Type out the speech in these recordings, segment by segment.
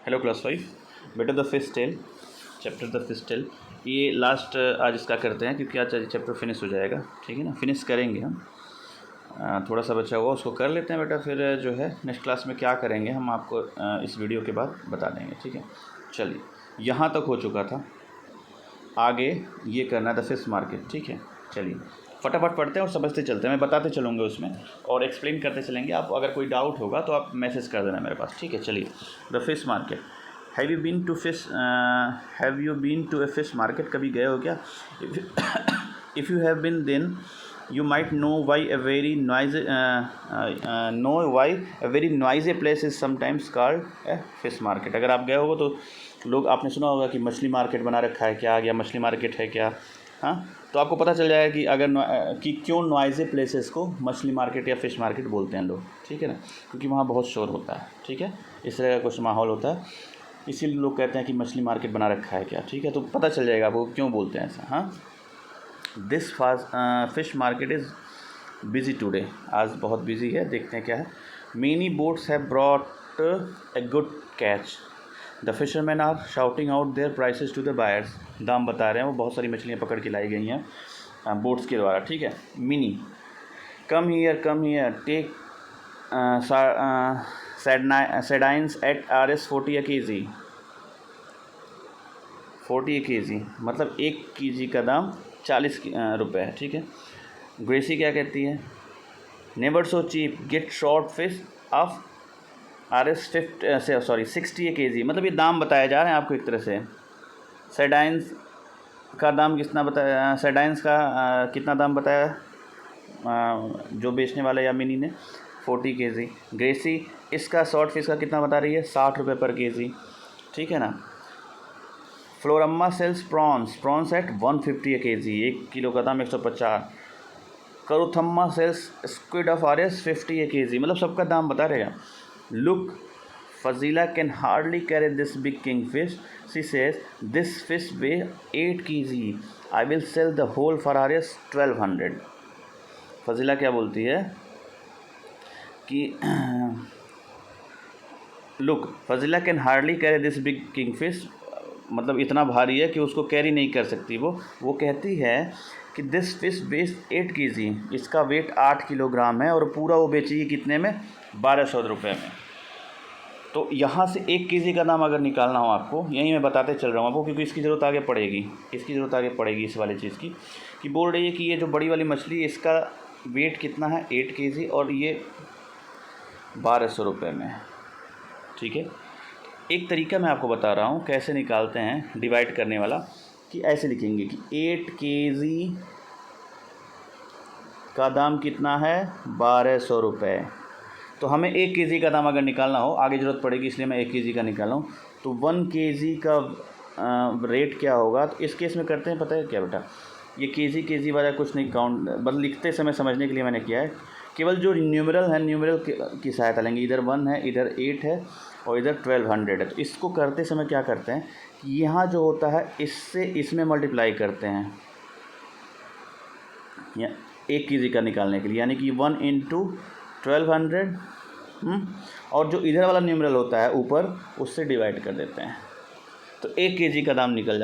Hello class 5 बेटा the fish tail chapter the fish tail ये last आज इसका करते हैं क्योंकि आज चैप्टर फिनिश हो जाएगा। ठीक है ना, फिनिश करेंगे हम। थोड़ा सा बचा हुआ उसको कर लेते हैं बेटा, फिर जो है नेक्स्ट क्लास में क्या करेंगे हम आपको इस वीडियो के बाद बता देंगे। ठीक है, चलिए यहाँ तक हो चुका था, आगे ये करना है द फिश मार्केट। ठीक है, चलिए फटाफट पढ़ते हैं और समझते चलते हैं, मैं बताते चलूँगा उसमें और एक्सप्लेन करते चलेंगे। आप अगर कोई डाउट होगा तो आप मैसेज कर देना मेरे पास। ठीक है, चलिए the fish market. Have you been to a fish market? कभी गए हो क्या? If you have been then you might know why a very noisy place is sometimes called a fish market। अगर आप गए होगे तो लोग आपने सुना होगा कि मछली मार्केट बना रखा है, क्या आ गया मछली मार्केट है क्या। हाँ, तो आपको पता चल जाएगा कि कि क्यों नॉइज़ी प्लेसेस को मछली मार्केट या फिश मार्केट बोलते हैं लोग। ठीक है ना, क्योंकि वहाँ बहुत शोर होता है। ठीक है, इस तरह का कुछ माहौल होता है, इसीलिए लोग कहते हैं कि मछली मार्केट बना रखा है क्या। ठीक है, तो पता चल जाएगा आपको क्यों बोलते हैं ऐसा। हाँ, this fish market is busy today. आज बहुत बिजी है, देखते हैं क्या है। Many boats have brought a good catch. The fisherman are shouting out their prices to the buyers. दाम बता रहे हैं, वो बहुत सारी मछलियाँ पकड़ के लाई गई हैं बोट्स के द्वारा। ठीक है, Mini come here take sardines at RS 40 kg। 40 kg मतलब 1 kg का दाम 40 रुपये है। ठीक है, ग्रेसी क्या कहती है? Never so cheap get short fish of RS 60 kg। मतलब ये दाम बताए जा रहे हैं आपको एक तरह से। सेडाइंस का दाम कितना बताया? सेडाइंस का कितना दाम बताया जो बेचने वाले या मिनी ने? 40 kg। ग्रेसी इसका शॉर्ट फिश का कितना बता रही है? 60 रुपये पर kg। ठीक है ना। Floramma sells prawns at 150 kg। 1 kilo का दाम 150। Karuthamma sells squid of RS 50 kg। मतलब सबका दाम बता रहेगा। Look Fazila can hardly carry this big king fish. She says this fish weigh 8 kg। I will sell the whole for RS 1200। Fazila क्या बोलती है कि look Fazila can hardly carry this big king fish, मतलब इतना भारी है कि उसको कैरी नहीं कर सकती वो कहती है कि दिस फिश वेट 8 kg। इसका वेट 8 किलोग्राम है और पूरा वो बेचेगी कितने में? 1200 रुपये में। तो यहाँ से 1 kg का दाम अगर निकालना हो आपको, यही मैं बताते चल रहा हूँ आपको, क्योंकि इसकी ज़रूरत आगे पड़ेगी इस वाली चीज़ की। कि बोल रही है कि ये जो बड़ी वाली मछली है इसका वेट कितना है? 8 kg और ये 1200 रुपये में। ठीक है, एक तरीका मैं आपको बता रहा हूँ कैसे निकालते हैं डिवाइड करने वाला, कि ऐसे लिखेंगे कि 8 kg का दाम कितना है? 1200 रुपये। तो हमें 1 kg का दाम अगर निकालना हो, आगे ज़रूरत पड़ेगी इसलिए मैं 1 kg का निकाल रहा हूँ। तो 1 kg का रेट क्या होगा? तो इस केस में करते हैं, पता है क्या बेटा, ये kg वाला कुछ नहीं काउंट, बस लिखते समय समझने के लिए मैंने किया है। केवल जो न्यूमरल है न्यूमरल की सहायता लेंगे। इधर 1 है, इधर 8 है और इधर 1200 है। तो इसको करते समय क्या करते हैं कि यहाँ जो होता है इससे इसमें मल्टीप्लाई करते हैं या 1 kg का निकालने के लिए, यानी कि 1 × 1200 और जो इधर वाला न्यूमरल होता है ऊपर उससे डिवाइड कर देते हैं। तो 1 kg का दाम निकल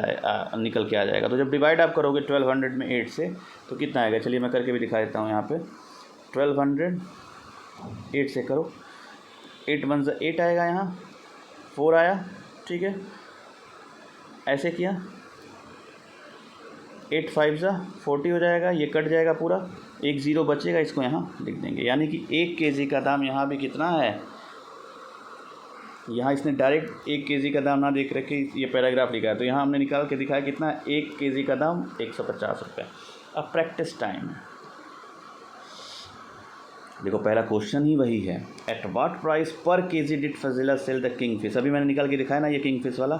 के आ जाएगा। तो जब डिवाइड आप करोगे 1200 में 8 से तो कितना आएगा? चलिए मैं करके भी दिखा देता हूँ। यहाँ पे 1200 8 से करो, 8 1 से 8 आएगा, यहाँ 4 आया। ठीक है, ऐसे किया, 8 5 से 40 हो जाएगा, ये कट जाएगा पूरा, 1 0 बचेगा, इसको यहाँ लिख देंगे। यानी कि 1 kg का दाम यहाँ भी कितना है? यहाँ इसने डायरेक्ट 1 kg का दाम ना देख रखे ये पैराग्राफ लिखा है, तो यहाँ हमने निकाल के दिखाया कितना है? 1 kg का दाम 150 रुपये। अब प्रैक्टिस टाइम देखो, पहला क्वेश्चन ही वही है, at what price per kg did Fazila sell the king fish. अभी मैंने निकाल के दिखाया ना ये किंग फिश वाला,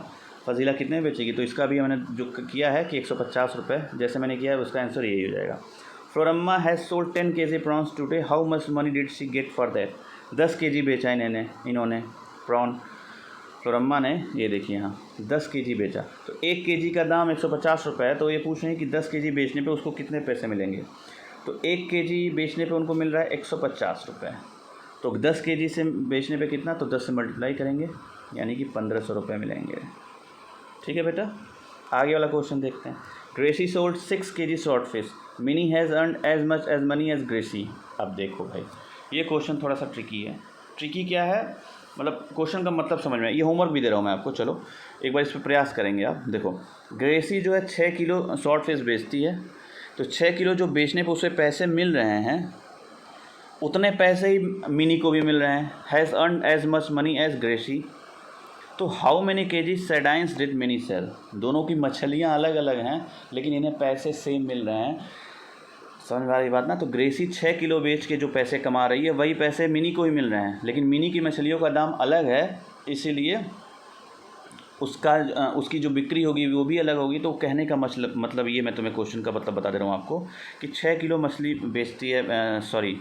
फजीला कितने में बेचेगी? तो इसका भी मैंने जो किया है कि 150 रुपये, जैसे मैंने किया है उसका आंसर यही हो जाएगा। Floramma has sold 10 kg prawns today, how much money did she get for that. 10 kg बेचा इन्होंने प्रॉन, फ्लोरम्मा ने, ये देखिए यहाँ 10 kg बेचा। तो 1 kg का दाम 150 रुपये है, तो ये पूछ रहे हैं कि 10 kg बेचने पे उसको कितने पैसे मिलेंगे। तो 1 kg बेचने पे उनको मिल रहा है 150 रुपये। तो 10 केजी से बेचने पे कितना, तो 10 से मल्टीप्लाई करेंगे यानी कि 1500 रुपये मिलेंगे। ठीक है बेटा, आगे वाला क्वेश्चन देखते हैं। Gracy sold 6 kg short fish, Mini has earned as much as money as Gracy. अब देखो भाई, ये क्वेश्चन थोड़ा सा ट्रिकी है। ट्रिकी क्या है, मतलब क्वेश्चन का मतलब समझ में, ये होमवर्क भी दे रहा हूँ मैं आपको, चलो एक बार इस पर प्रयास करेंगे आप। देखो, ग्रेसी जो है 6 किलो शॉर्ट फिश बेचती है, तो 6 किलो जो बेचने पर उसे पैसे मिल रहे हैं, उतने पैसे ही मिनी को भी मिल रहे हैं। Has earn as much money as Gracy, तो how many KG sardines did Mini sell. दोनों की मछलियाँ अलग अलग हैं लेकिन इन्हें पैसे सेम मिल रहे हैं। समझ में आ रही बात ना। तो ग्रेसी 6 किलो बेच के जो पैसे कमा रही है वही पैसे मिनी को ही मिल रहे हैं, लेकिन मिनी की मछलियों का दाम अलग है, इसीलिए उसकी जो बिक्री होगी वो भी अलग होगी। तो कहने का मतलब ये मैं तुम्हें क्वेश्चन का मतलब बता दे रहा हूँ आपको कि 6 किलो मछली बेचती है, सॉरी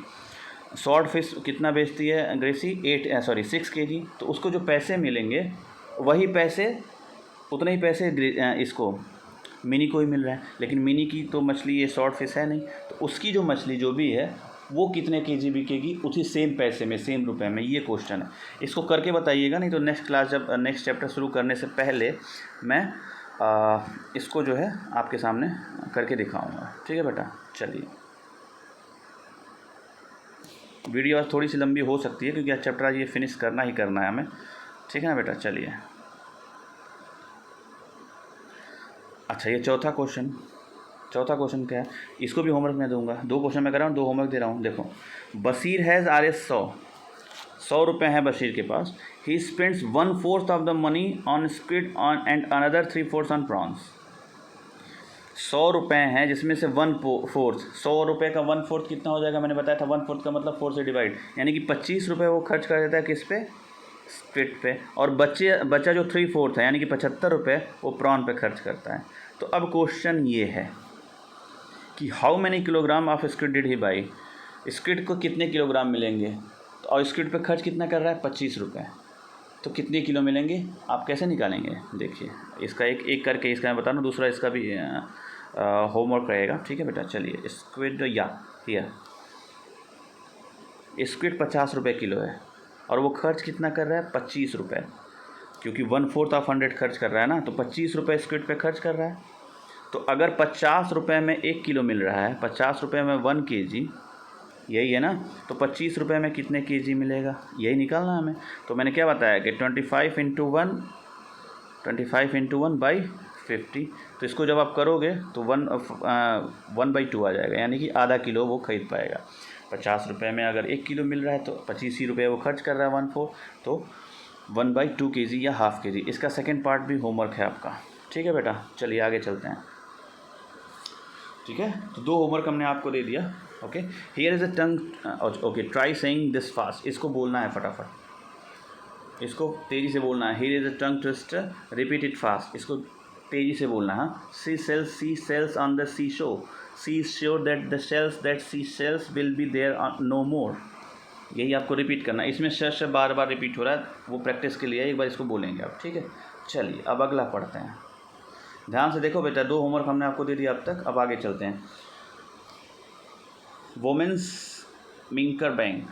शॉर्ट फिश कितना बेचती है ग्रेसी, 6 केजी। तो उसको जो पैसे मिलेंगे वही पैसे, उतने ही पैसे इसको मिनी को ही मिल रहा है, लेकिन मिनी की तो मछली ये शॉर्ट फिश है नहीं, तो उसकी जो मछली जो भी है वो कितने केजी बिकेगी उसी सेम पैसे में, सेम रुपए में। ये क्वेश्चन है, इसको करके बताइएगा, नहीं तो नेक्स्ट क्लास जब नेक्स्ट चैप्टर शुरू करने से पहले मैं इसको जो है आपके सामने करके दिखाऊंगा। ठीक है बेटा, चलिए वीडियो आज थोड़ी सी लंबी हो सकती है क्योंकि आज चैप्टर आज ये फिनिश करना ही करना है हमें। ठीक है ना बेटा, चलिए। अच्छा, ये चौथा क्वेश्चन क्या है, इसको भी होमवर्क मैं दूंगा। 2 क्वेश्चन मैं कर रहा हूँ, 2 होमवर्क दे रहा हूँ। देखो, बशीर हैज़ RS 100 रुपये हैं बशीर के पास। He spends 1/4 of the money on squid on and another 3/4 on prawns. 100 रुपये हैं जिसमें से 1/4, 100 रुपये का 1/4 कितना हो जाएगा, मैंने बताया था 1/4 का मतलब 4 से डिवाइड, यानी कि 25 रुपये वो खर्च कर देता है किस पे, स्क्विड पे। और बच्चा जो 3/4 है यानी कि 75 रुपये वो प्रॉन पे खर्च करता है। तो अब क्वेश्चन ये है कि how many kilogram of squid did he by, squid को कितने किलोग्राम मिलेंगे, और स्क्विड पे खर्च कितना कर रहा है, 25 रुपये, तो कितने किलो मिलेंगे आप कैसे निकालेंगे। देखिए, इसका एक एक करके इसका मैं बता दूँ, दूसरा इसका भी होमवर्क रहेगा। ठीक है बेटा, चलिए। स्क्विड स्क्विड 50 रुपये किलो है और वो खर्च कितना कर रहा है, 25 रुपये, क्योंकि 1/4 ऑफ 100 खर्च कर रहा है ना, तो 25 रुपये स्क्विड पे खर्च कर रहा है। तो अगर 50 रुपये में 1 किलो मिल रहा है, 50 रुपये में 1 केजी, यही है ना, तो 25 रुपये में कितने केजी मिलेगा, यही निकालना हमें। तो मैंने क्या बताया कि 25 × 1/50, तो इसको जब आप करोगे तो 1/2 आ जाएगा, यानी कि आधा किलो वो खरीद पाएगा। 50 रुपये में अगर 1 किलो मिल रहा है तो 25 ही रुपये वो खर्च कर रहा है 1/4, तो 1/2 केजी या हाफ केजी। इसका सेकेंड पार्ट भी होमवर्क है आपका। ठीक है बेटा, चलिए आगे चलते हैं। ठीक है, तो 2 होमवर्क हमने आपको दे दिया। Okay, here is a tongue, okay, try saying this fast, इसको बोलना है फटाफट, इसको तेज़ी से बोलना है। Here is a tongue twister, repeat it fast, इसको तेज़ी से बोलना है। She sells on the sea shore, she is sure that the shells that she sells will be there no more. यही आपको रिपीट करना है, इसमें शश बार बार रिपीट हो रहा है, वो प्रैक्टिस के लिए एक बार इसको बोलेंगे आप। ठीक है, चलिए अब अगला पढ़ते हैं। ध्यान से देखो बेटा, 2 होमवर्क हमने आपको दे दिया अब तक, अब आगे चलते हैं। वोमेंस मिंकर बैंक,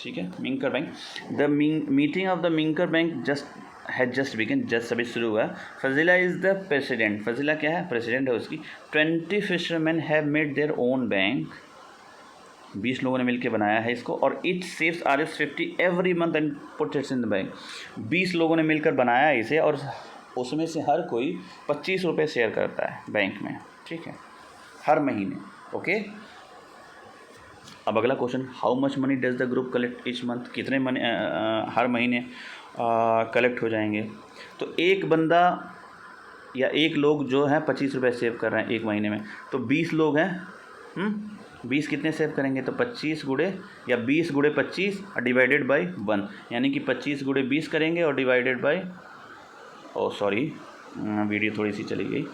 ठीक है, Minkar bank. The meeting of the Minkar bank just begin, just अभी शुरू हुआ। Fazila is the president, Fazila क्या है, प्रेसिडेंट है उसकी। 20 fisherman have made their own bank, 20 लोगों ने मिलकर बनाया है इसको। और it saves RS 50 every month and put its in the bank, 20 लोगों ने मिलकर बनाया है इसे और उसमें से हर कोई 25 रुपये शेयर करता है बैंक में। ठीक है, हर महीने। ओके, अब अगला question, how much money does the group collect each month, कितने मनी हर महीने कलेक्ट हो जाएंगे। तो एक बंदा या एक लोग जो है 25 रुपये सेव कर रहे हैं एक महीने में, तो 20 लोग हैं, 20 कितने सेव करेंगे, तो 25 गुणे या 20 गुणे 25 डिवाइडेड बाई 1, यानी कि 25 गुणे 20 करेंगे और divided by, oh sorry video थोड़ी सी चली गई,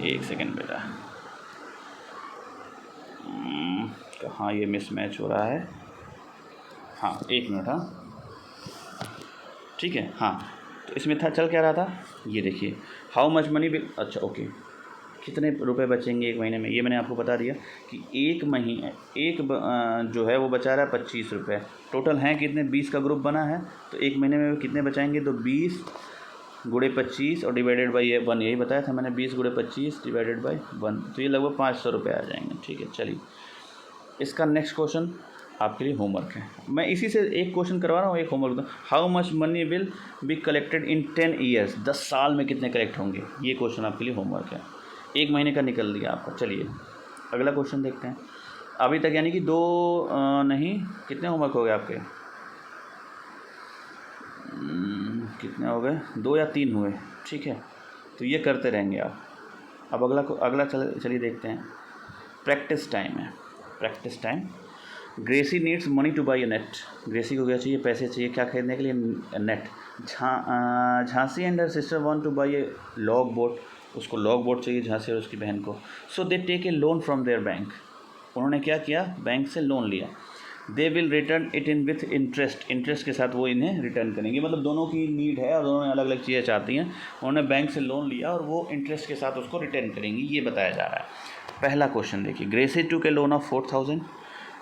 1 सेकेंड बेटा, कहाँ ये मिसमैच हो रहा है, हाँ 1 मिनट, हाँ ठीक है, हाँ। तो इसमें था, चल क्या रहा था, ये देखिए, हाउ मच मनी विल, अच्छा ओके, कितने रुपए बचेंगे एक महीने में, ये मैंने आपको बता दिया कि जो है वो बचा रहा है 25 रुपये। टोटल हैं कितने, 20 का ग्रुप बना है, तो एक महीने में कितने बचाएंगे, तो 20 गुणे 25 और डिवाइडेड बाई 1, यही बताया था मैंने, 20 गुणे 25 डिवाइडेड बाई 1, तो ये लगभग 500 रुपये आ जाएंगे। ठीक है, चलिए इसका नेक्स्ट क्वेश्चन आपके लिए होमवर्क है। मैं इसी से एक क्वेश्चन करवा रहा हूँ, एक homework. How much money will be collected in 10 years, 10 साल में कितने कलेक्ट होंगे, ये क्वेश्चन आपके लिए होमवर्क है। एक महीने का निकल दिया आपका। चलिए अगला क्वेश्चन देखते हैं। अभी तक यानी कि नहीं, कितने होमवर्क हो गए आपके, कितने हो गए, 2 या 3 हुए। ठीक है, तो ये करते रहेंगे आप। अब अगला चलिए देखते हैं। प्रैक्टिस टाइम है, practice time. Gracie needs money to buy a net. Gracie को क्या चाहिए, पैसे चाहिए, क्या खरीदने के लिए, net. Jhansi and her sister want to buy a log boat. उसको लॉग बोट चाहिए, झांसी और उसकी बहन को। So they take a loan from their bank. उन्होंने क्या किया, बैंक से लोन लिया। They will return it in with interest. Interest के साथ वो इन्हें रिटर्न करेंगे। मतलब दोनों की नीड है और दोनों अलग अलग चीज़ें चाहती हैं। उन्होंने बैंक से लोन लिया और वो इंटरेस्ट के साथ उसको रिटर्न करेंगी, ये बताया जा रहा है। पहला क्वेश्चन देखिए। Gracie took loan of 4000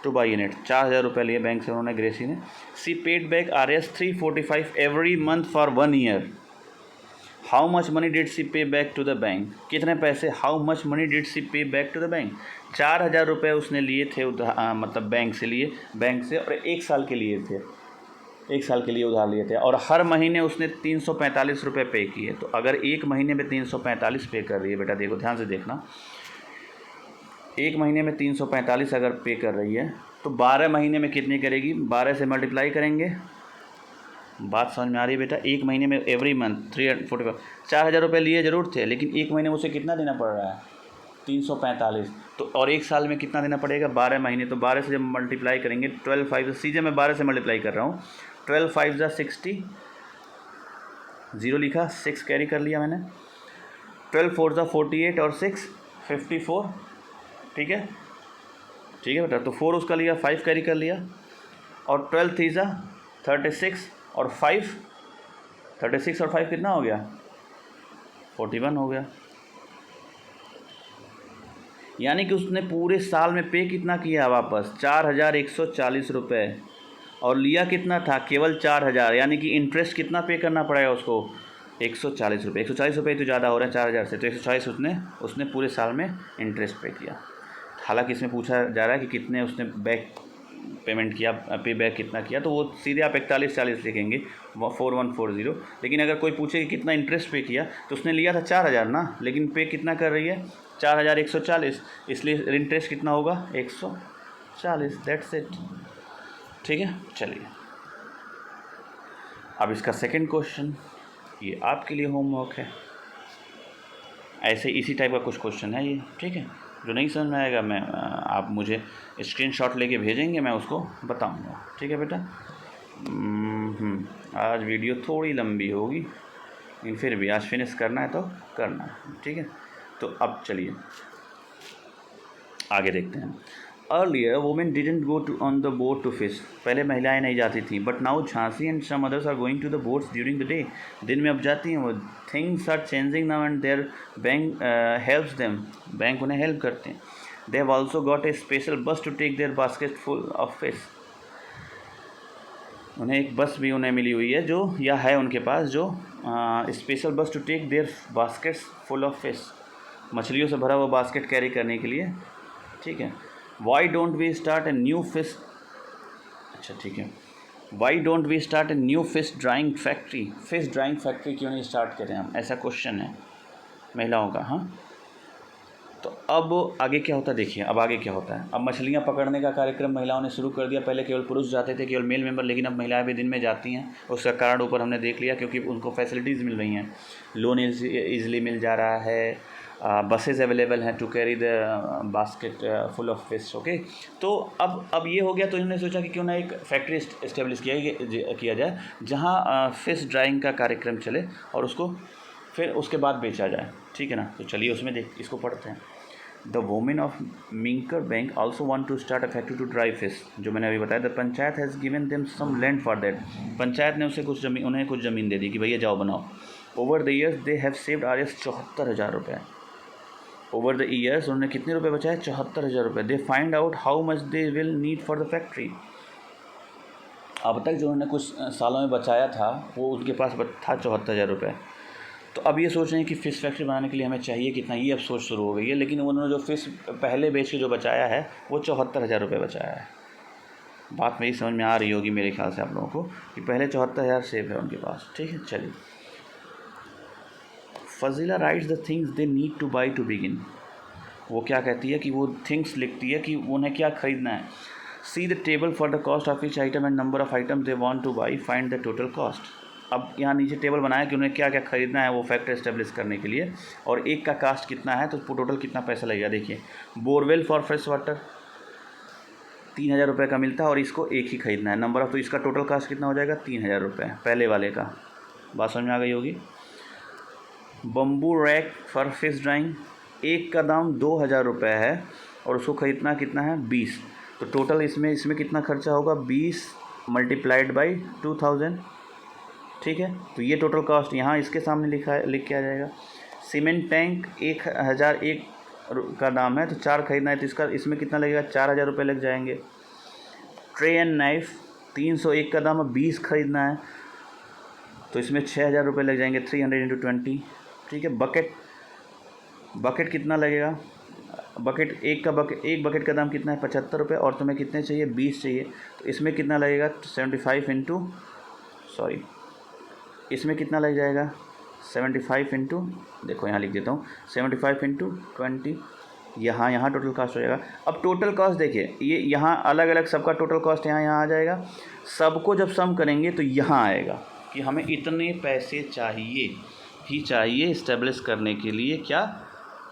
to buy a net. 4000 रुपये लिए बैंक से उन्होंने, ग्रेसी ने। She paid back Rs 345 every month for 1 year. How much money did she pay back to the bank. कितने पैसे, how much money did she pay back to the bank. 4000 रुपये उसने लिए थे मतलब बैंक से लिए, बैंक से, और 1 साल के लिए थे, 1 साल के लिए उधार लिए थे, और हर महीने उसने 345 रुपये पे किए। तो अगर एक महीने में 345 पे कर रही है, बेटा देखो ध्यान से देखना, एक महीने में 345 अगर पे कर रही है तो 12 महीने में कितनी करेगी, 12 से मल्टीप्लाई करेंगे। बात समझ में आ रही है बेटा। एक महीने में एवरी मंथ 345, 4000 रुपये लिए ज़रूर थे, लेकिन एक महीने में उसे कितना देना पड़ रहा है, 345। तो और 1 साल में कितना देना पड़ेगा, 12 महीने। तो 12 से जब मल्टीप्लाई करेंगे, 12 5 सीधे मैं 12 से मल्टीप्लाई कर रहा हूँ। 12 5 60, 0 लिखा, 6 कैरी कर लिया मैंने। 12 4 48 और 6 54। ठीक है, ठीक है बेटा। तो 4 उसका लिया, 5 कैरी कर लिया, और 12 3 36 और 5, 36 और 5 कितना हो गया, 41 हो गया। यानी कि उसने पूरे साल में पे कितना किया वापस, 4140 रुपये, और लिया कितना था, केवल 4000। यानी कि इंटरेस्ट कितना पे करना पड़ेगा उसको, 140 रुपये। 140 रुपये तो ज़्यादा हो रहा है 4000 से, तो 140 उसने पूरे साल में इंटरेस्ट पे किया। हालांकि इसमें पूछा जा रहा है कि कितने उसने बैक पेमेंट किया, पे बैक कितना किया, तो वो सीधे आप 4140 लिखेंगे, 4140। लेकिन अगर कोई पूछे कि कितना इंटरेस्ट पे किया, तो उसने लिया था 4000 ना, लेकिन पे कितना कर रही है, 4140, इसलिए इंटरेस्ट कितना होगा, 140। That's it. ठीक है, चलिए अब इसका सेकंड क्वेश्चन, ये आपके लिए होमवर्क है। ऐसे इसी टाइप का कुछ क्वेश्चन है ये। ठीक है, जो नहीं समझ में आएगा आप मुझे स्क्रीनशॉट लेके भेजेंगे, मैं उसको बताऊंगा। ठीक है बेटा। आज वीडियो थोड़ी लंबी होगी, लेकिन फिर भी आज फिनिश करना है तो करना है। ठीक है, तो अब चलिए आगे देखते हैं। Earlier women didn't go to on the boat to fish. पहले महिलाएं नहीं जाती थी, but now Jhansi and some others are going to the boats during the day. दिन में अब जाती हैं वो। Things are changing now and their bank helps them. Bank उन्हें हेल्प करते हैं। They have also got a special bus to take their basket full of fish. उन्हें एक बस भी उन्हें मिली हुई है, जो या है उनके पास, जो special bus to take their baskets full of fish, मछलियों से भरा हुआ बास्केट कैरी करने के लिए। ठीक है। Why don't we start a new fish, अच्छा ठीक है, why don't we start a new fish drying factory. Fish drying factory क्यों नहीं स्टार्ट करें हम, ऐसा क्वेश्चन है महिलाओं का। हाँ, तो अब आगे क्या होता है देखिए। अब आगे क्या होता है, अब मछलियाँ पकड़ने का कार्यक्रम महिलाओं ने शुरू कर दिया। पहले केवल पुरुष जाते थे, केवल मेल मेंबर, लेकिन अब महिलाएं भी दिन में जाती हैं। उसका कारण ऊपर हमने देख लिया, क्योंकि उनको फैसिलिटीज़ मिल रही हैं, लोन ईजिली मिल जा रहा है, बसेज अवेलेबल हैं to carry the basket full of fish. Okay, तो अब ये हो गया, तो इन्होंने सोचा कि क्यों ना एक फैक्ट्री इस्टेब्लिश किया जाए, जहाँ फिश ड्राइंग का कार्यक्रम चले और उसको फिर उसके बाद बेचा जाए। ठीक है ना, तो चलिए उसमें इसको पढ़ते हैं। The women of Minkar bank also want to start a factory to dry fish, जो मैंने अभी बताया। The panchayat has given them some land for that. Panchayat ने उन्हें कुछ ज़मीन दे दी कि भैया जाओ बनाओ। Over the years they have saved Rs 74,000 रुपये। ओवर द ईयर्स उन्होंने कितने रुपए बचाए? 74,000 रुपये। They find out how much they will need for the factory. अब तक जो उन्होंने कुछ सालों में बचाया था वो उनके पास था 74,000 रुपये। तो अब ये सोच रहे हैं कि फ़िश फैक्ट्री बनाने के लिए हमें चाहिए कितना, ये अब सोच शुरू हो गई है। लेकिन उन्होंने जो फ़िश पहले बेच के जो बचाया है वो 74,000 रुपये बचाया है। बात मेरी समझ में आ रही होगी मेरे ख्याल से आप लोगों को कि पहले 74,000 सेव है उनके पास। ठीक है, चलिए। Fazila rights the things they need two by two begin. वो क्या कहती है कि वो थिंग्स लिखती है कि उन्हें क्या ख़रीदना है। See the table for the cost of each item and number of item they want to by, find the total cost. अब यहाँ नीचे टेबल बनाया कि उन्हें क्या क्या ख़रीदना है वो फैक्ट्री एस्टेब्लिश करने के लिए, और एक का कास्ट कितना है तो टोटल कितना पैसा लगेगा। देखिए, बोरवेल फॉर फ्रेश वाटर 3,000 रुपये का मिलता है और इसको एक ही ख़रीदना है। नंबर ऑफ, तो इसका टोटल कास्ट कितना हो जाएगा? 3,000 रुपये पहले वाले का। बात समझ में आ गई होगी। Bamboo rack for fish drawing, एक का दाम 2,000 रुपये है और उसको ख़रीदना कितना है? 20। तो टोटल इसमें कितना खर्चा होगा? 20 मल्टीप्लाइड बाई 2,000। ठीक है, तो ये टोटल कॉस्ट यहाँ इसके सामने लिख के आ जाएगा। सीमेंट टैंक 1,001 का दाम है तो 4 खरीदना है तो इसमें कितना लगेगा? 4,000 रुपये लग जाएंगे। ट्रे एंड नाइफ़ 301 का दाम है, 20 खरीदना है तो इसमें 6,000 रुपये लग जाएंगे। 300 × 20। ठीक है, बकेट कितना लगेगा? एक बकेट का दाम कितना है? 75 रुपये, और तुम्हें कितने चाहिए? 20 चाहिए, तो इसमें कितना लगेगा? 75 इंटू, सॉरी, इसमें कितना लग जाएगा? 75 इंटू, देखो यहाँ लिख देता हूँ, 75 इंटू 20। यहाँ टोटल कॉस्ट हो जाएगा। अब टोटल कॉस्ट देखिए, ये यहाँ अलग अलग सबका टोटल कॉस्ट यहाँ आ जाएगा। सबको जब सम करेंगे तो यहाँ आएगा कि हमें इतने पैसे चाहिए इस्टेब्लिश करने के लिए, क्या?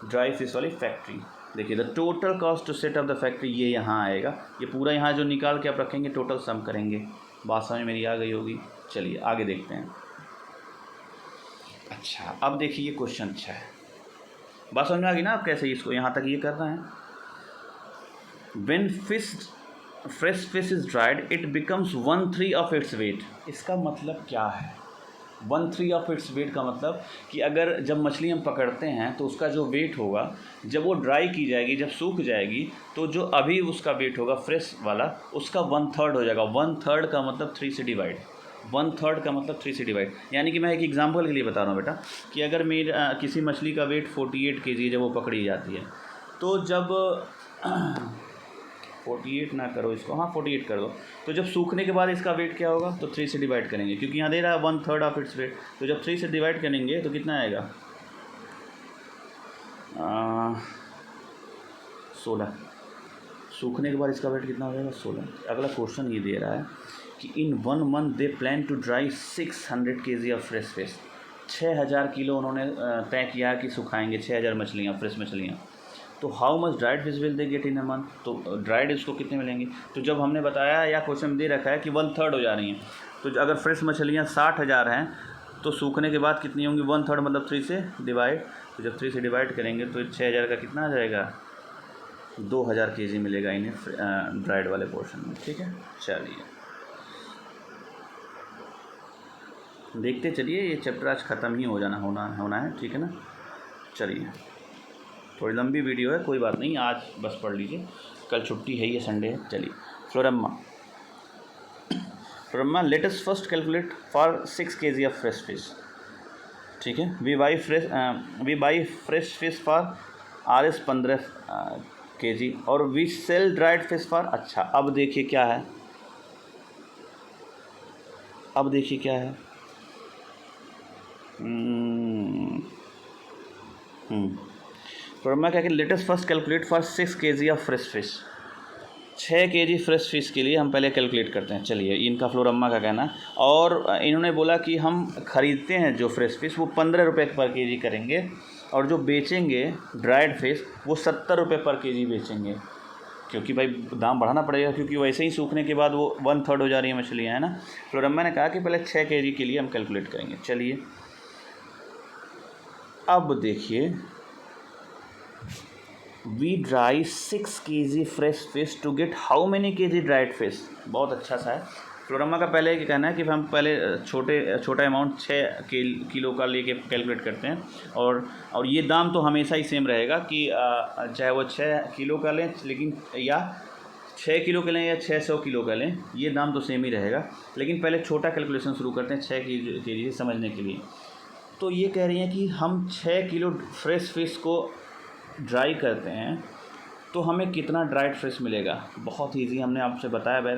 ड्राई फिश वाली फैक्ट्री। देखिए, the total cost to set up the factory, ये यहाँ आएगा। ये पूरा यहाँ जो निकाल के आप रखेंगे टोटल सम करेंगे। बात समझ मेरी आ गई होगी। चलिए आगे देखते हैं। अच्छा, अब देखिए ये क्वेश्चन अच्छा है। बात समझ में आ गई ना आप कैसे इसको यहाँ तक ये करना है। When fresh fish is dried it becomes 1/3 of its weight. इसका मतलब क्या है? 1/3 ऑफ इट्स वेट का मतलब कि अगर जब मछली हम पकड़ते हैं तो उसका जो वेट होगा, जब वो ड्राई की जाएगी, जब सूख जाएगी, तो जो अभी उसका वेट होगा फ्रेश वाला, उसका 1/3 हो जाएगा। 1/3 का मतलब 3 से डिवाइड। 1/3 का मतलब 3 से डिवाइड। यानी कि मैं एक एग्जांपल के लिए बता रहा हूँ बेटा कि अगर मेरा किसी मछली का वेट 48 kg जब वो पकड़ी जाती है, तो जब 48 ना करो इसको, हाँ 48 कर दो, तो जब सूखने के बाद इसका वेट क्या होगा? तो 3 से डिवाइड करेंगे, क्योंकि यहाँ दे रहा है 1/3 ऑफ इट्स वेट। तो जब 3 से डिवाइड करेंगे तो कितना आएगा? 16। सूखने के बाद इसका वेट कितना हो जाएगा? 16। अगला क्वेश्चन ये दे रहा है कि in 1 month they plan to dry 600 kg of fresh fish. 6,000 kilo उन्होंने तय किया है कि सुखाएंगे 6,000 मछलियाँ, फ्रेश मछलियाँ। तो how much dried fish will they get in a month? तो ड्राइड इसको कितने मिलेंगे? तो जब हमने बताया या क्वेश्चन दे रखा है कि 1/3 हो जा रही हैं, तो अगर फ्रेश मछलियाँ 60,000 हैं तो सूखने के बाद कितनी होंगी? 1/3 मतलब 3 से डिवाइड। तो जब 3 से डिवाइड करेंगे तो 6,000 का कितना आ जाएगा? 2,000 kg मिलेगा इन्हें ड्राइड वाले पोर्शन में। ठीक है, चलिए देखते चलिए। ये चैप्टर आज ख़त्म ही होना है। ठीक है ना, चलिए। थोड़ी लंबी वीडियो है, कोई बात नहीं, आज बस पढ़ लीजिए, कल छुट्टी है, ये संडे है। चलिए, Floramma let us first calculate for 6 kg of fresh fish. ठीक है, we buy fresh fish for RS 15 kg और we sell dried fish for. अच्छा, अब देखिए क्या है, फ्लोरम्मा क्या कि let us first calculate for 6 kg of fresh fish. 6 kg fresh fish के लिए हम पहले कैलकुलेट करते हैं। चलिए, इनका फ्लोरम्मा का कहना, और इन्होंने बोला कि हम ख़रीदते हैं जो फ्रेश फिश वो 15 रुपये पर kg करेंगे, और जो बेचेंगे ड्राइड फिश वो 70 रुपये पर kg बेचेंगे, क्योंकि भाई दाम बढ़ाना पड़ेगा, क्योंकि वैसे ही सूखने के बाद वो 1/3 हो जा रही है मछलियाँ, है ना। फ्लोरम्मा ने कहा कि पहले 6 kg के लिए हम कैलकुलेट करेंगे। चलिए, अब देखिए, we dry 6 kg fresh fish to get how many kg dried fish. बहुत अच्छा सा है। फ्लोरामा का पहले क्या कहना है कि हम पहले छोटा अमाउंट 6 किलो का लेके कैलकुलेट करते हैं, और ये दाम तो हमेशा ही सेम रहेगा कि चाहे वो 6 किलो का लें, लेकिन या 6 किलो का लें या 600 किलो का लें, ये दाम तो सेम ही रहेगा। लेकिन पहले छोटा कैलकुलेशन शुरू करते हैं 6 के जी समझने के लिए। तो ये कह रही हैं कि हम 6 किलो फ्रेश फिश को ड्राई करते हैं तो हमें कितना ड्राइड फिश मिलेगा। बहुत ईजी, हमने आपसे बताया भी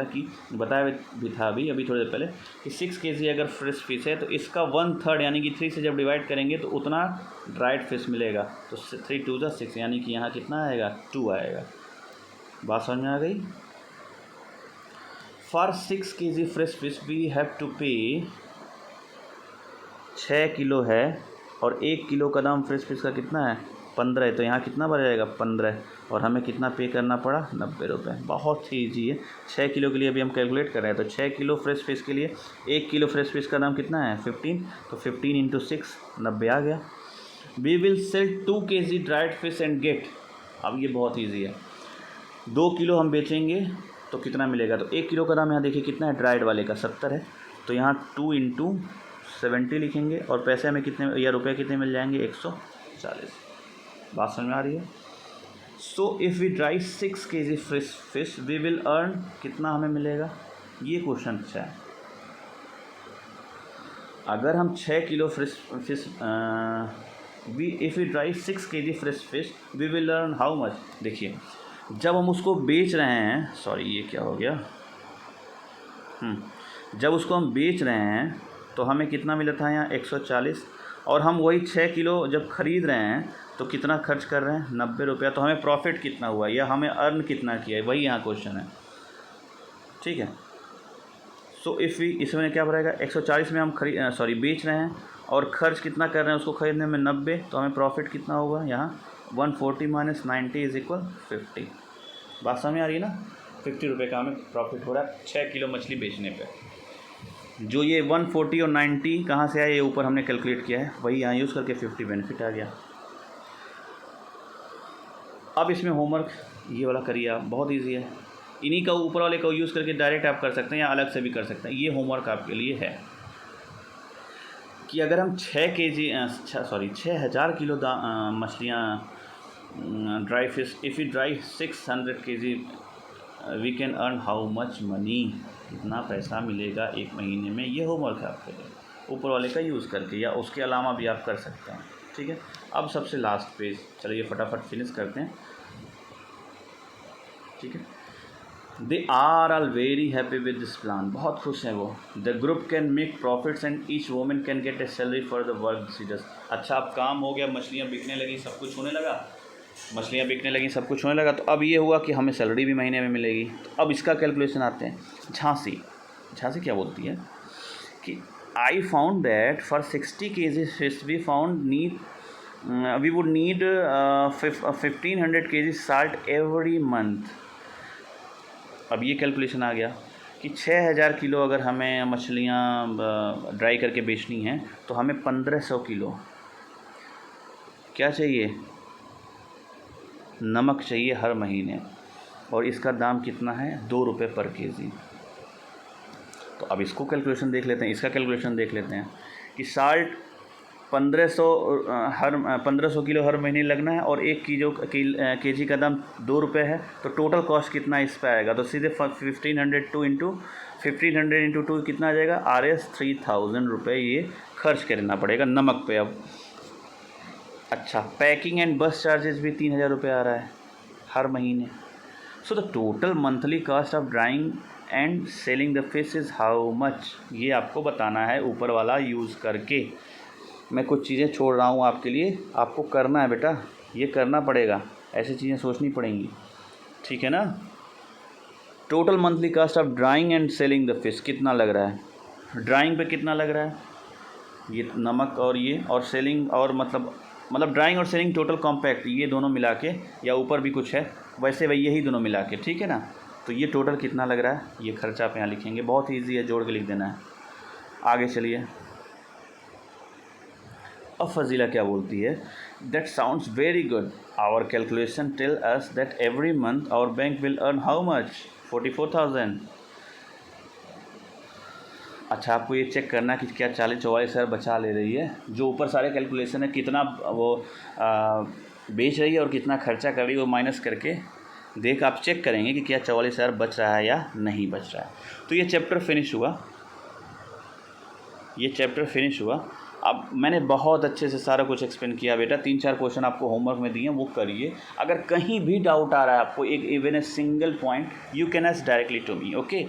था अभी थोड़ी देर पहले कि 6 केजी अगर फ्रेश फिश है तो इसका 1/3 यानी कि 3 से जब डिवाइड करेंगे तो उतना ड्राइड फिश मिलेगा। तो 3 2 जा 6 यानी कि यहाँ कितना आएगा, 2 आएगा। बात समझ में आ गई। For 6 kg fresh fish we have to pay, 6 kilo है और 1 किलो का दाम फ्रेश फिश का कितना है, 15 है। तो यहाँ कितना बढ़ जाएगा, 15, और हमें कितना पे करना पड़ा, 90 रुपये। बहुत ही ईजी है। 6 किलो के लिए अभी हम कैलकुलेट कर रहे हैं, तो 6 किलो फ्रेश फिश के लिए 1 किलो फ्रेश फिश का दाम कितना है, 15, तो 15 इंटू 6, 90 आ गया। We will sell 2 kg dried fish and get, अब ये बहुत ईजी है, 2 किलो हम बेचेंगे तो कितना मिलेगा। तो 1 किलो का दाम यहाँ देखिए कितना है, ड्राइड वाले का 70 है, तो यहाँ 2 इंटू 70 लिखेंगे, और पैसे हमें कितने या रुपये कितने मिल जाएंगे, 140। बात समझ में आ रही है। So if we dry 6 kg fresh fish we will earn, कितना हमें मिलेगा, ये क्वेश्चन अच्छा है। अगर हम 6 kilo fresh fish if we dry 6 kg fresh fish we will earn how much. देखिए जब हम उसको बेच रहे हैं, सॉरी ये क्या हो गया, जब उसको हम बेच रहे हैं तो हमें कितना मिला था यहाँ, 140, और हम वही 6 किलो जब ख़रीद रहे हैं तो कितना खर्च कर रहे हैं, 90 रुपया। तो हमें प्रॉफिट कितना हुआ या हमें अर्न कितना किया है, वही यहाँ क्वेश्चन है, ठीक है। सो इफ़ वी, इसमें क्या रहेगा, 140 में हम बेच रहे हैं और खर्च कितना कर रहे हैं उसको ख़रीदने में, 90, तो हमें प्रॉफिट कितना होगा यहाँ, 140 माइनस 90 इज इक्वल 50। बात समझ आ रही है ना। 50 रुपये का हमें प्रॉफिट हो रहा है 6 किलो मछली बेचने पे। जो ये 140 और 90 कहाँ से आया, ये ऊपर हमने कैलकुलेट किया है, वही यहाँ यूज़ करके 50 बेनिफिट आ गया। अब इसमें होमवर्क ये वाला करिए आप, बहुत इजी है। इन्हीं का ऊपर वाले का यूज़ करके डायरेक्ट आप कर सकते हैं या अलग से भी कर सकते हैं। ये होमवर्क आपके लिए है कि अगर हम 6,000 किलो मछलियाँ dry fish, if you dry 600 kg we can earn how much money, कितना पैसा मिलेगा एक महीने में। ये होमवर्क है आपके लिए, ऊपर वाले का यूज़ करके, या उसके अलावा भी आप कर सकते हैं, ठीक है। अब सबसे लास्ट पेज, चलिए फटाफट फिनिश करते हैं, ठीक है। They are all very happy with this plan, बहुत खुश हैं वो। The group can make profits and each women can get a salary for the work she does. अच्छा अब काम हो गया, मछलियाँ बिकने लगी, सब कुछ होने लगा, सब कुछ होने लगा, तो अब ये हुआ कि हमें सैलरी भी महीने में मिलेगी। तो अब इसका कैलकुलेशन आते हैं। झांसी क्या बोलती है कि I found that for 60 kg fish we would need 1500 kg salt every month. अब ये कैलकुलेशन आ गया कि 6000 किलो अगर हमें मछलियाँ ड्राई करके बेचनी हैं तो हमें 1500 किलो क्या चाहिए, नमक चाहिए हर महीने, और इसका दाम कितना है, 2 रुपये पर केजी। तो अब इसको कैलकुलेशन देख लेते हैं, इसका कैलकुलेशन देख लेते हैं कि साल्ट 1500 किलो हर महीने लगना है, और 1 केजी का दाम 2 रुपये है, तो टोटल कॉस्ट कितना इस पर आएगा। तो सीधे 1500 इंटू 2 कितना आ जाएगा, RS 3000 रुपये ये खर्च करना पड़ेगा नमक पे। अब अच्छा पैकिंग एंड बस चार्जेस भी 3000 रुपये आ रहा है हर महीने। So the total monthly cost of drawing and selling the fish is how much, ये आपको बताना है ऊपर वाला यूज़ करके। मैं कुछ चीज़ें छोड़ रहा हूँ आपके लिए, आपको करना है बेटा, ये करना पड़ेगा, ऐसी चीज़ें सोचनी पड़ेंगी, ठीक है ना। Total monthly cost of drawing and selling the fish कितना लग रहा है, ड्राइंग पे कितना लग रहा है, ये नमक और ये, और सेलिंग और मतलब ड्राइंग और सेलिंग टोटल कॉम्पैक्ट, ये दोनों मिला के, या ऊपर भी कुछ है वैसे वही, यही दोनों मिला के, ठीक है ना। तो ये टोटल कितना लग रहा है, ये खर्चा आप यहाँ लिखेंगे, बहुत ईजी है, जोड़ के लिख देना है। आगे चलिए, अब फजीला क्या बोलती है, that sounds very good, our calculation tell us that every month our bank will earn how much, 44,000। अच्छा, आपको ये चेक करना कि क्या 40-44 हज़ार बचा ले रही है। जो ऊपर सारे कैलकुलेशन है, कितना वो बेच रही है और कितना खर्चा कर रही है, वो माइनस करके देख आप चेक करेंगे कि क्या 44 हज़ार बच रहा है या नहीं बच रहा है। तो ये चैप्टर फिनिश हुआ, ये चैप्टर फिनिश हुआ। अब मैंने बहुत अच्छे से सारा कुछ एक्सप्लेन किया बेटा। 3-4 क्वेश्चन आपको होमवर्क में दिए हैं, वो करिए। अगर कहीं भी डाउट आ रहा है आपको, एक even a single point, you can ask directly to me. Okay,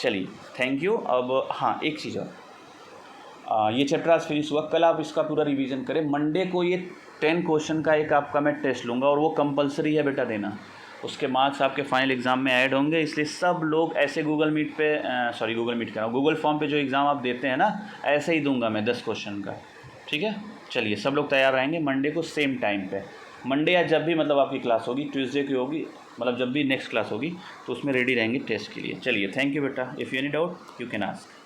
चलिए, थैंक यू। अब हाँ, एक चीज़ और, ये चैप्टर आज फिनिश हुआ। कल आप इसका पूरा रिवीजन करें। मंडे को ये 10 क्वेश्चन का एक आपका मैं टेस्ट लूँगा, और वो कंपलसरी है बेटा देना। उसके मार्क्स आपके फाइनल एग्ज़ाम में ऐड होंगे, इसलिए सब लोग ऐसे गूगल मीट पे गूगल मीट कह रहा हूँ, गूगल फॉर्म पे जो एग्ज़ाम आप देते हैं ना, ऐसे ही दूंगा मैं 10 क्वेश्चन का। ठीक है, चलिए, सब लोग तैयार रहेंगे मंडे को सेम टाइम पे। मंडे या जब भी मतलब आपकी क्लास होगी, ट्यूसडे की होगी, मतलब जब भी नेक्स्ट क्लास होगी, तो उसमें रेडी रहेंगे टेस्ट के लिए। चलिए, थैंक यू बेटा। If you any doubt you can ask.